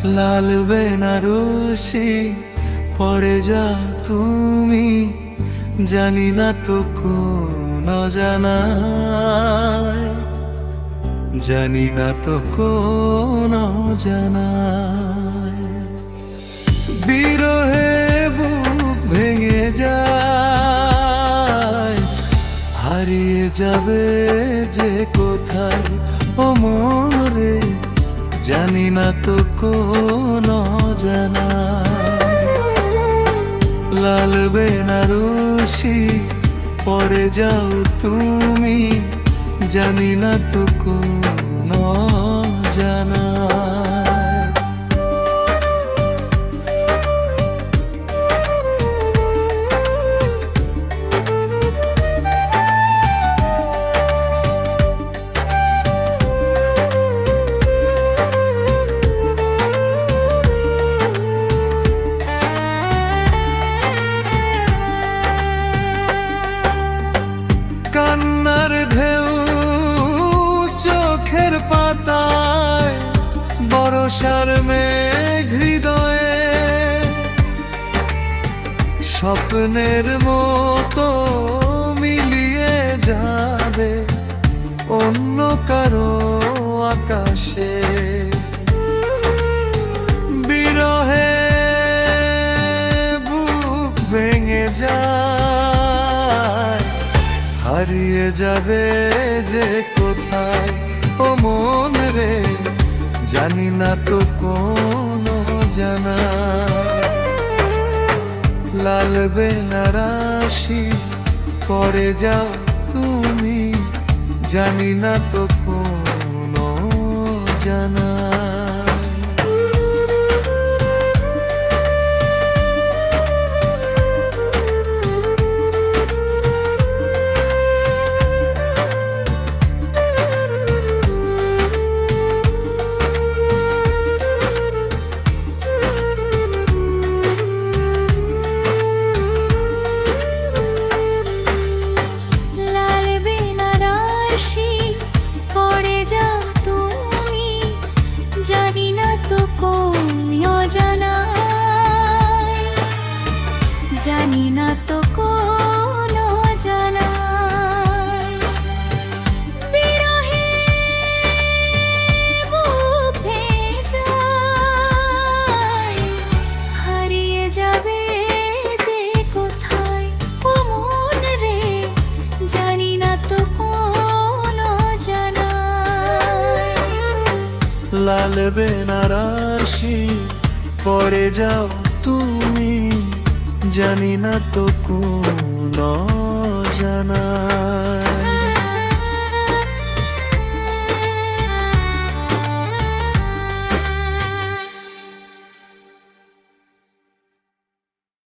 লাল বেনারসি পড়ে যাও তুমি, জানি না তো কোন অজানায়, জানি না তো কোন অজানায়। বিরহে বুক ভেঙে যায়, হারিয়ে যাবে যে কোথায় ও মন রে, জানি না তো কোন অজানায়। লাল বেনারসি পরে যাও তুমি, জানি না তো কোন অজানায়। কান্নার ঢেউ চোখের পাতায়, বরষার মেঘ হৃদয়ে, স্বপ্নের মতো মিলিয়ে যাবে অন্য কারো আকাশে। বিরহে বুক ভেঙে যায়, হারিয়ে যাবে যে কোথায় ও মন রে, জানি না তো কোন অজানায়। লাল বেনারসি পরে যাও তুমি, জানি না তো কোন অজানায়। জানি না তো কোন অজানায়, জানি না তো কোন অজানায়। বিরহে বুক ভেঙে যায়, হারিয়ে যাবে যে কোথায় ও মন রে, জানি না তো কোন অজানায়। লাল বেনারসি পরে যাও তুমি, জানি না তো কোন অজানায়।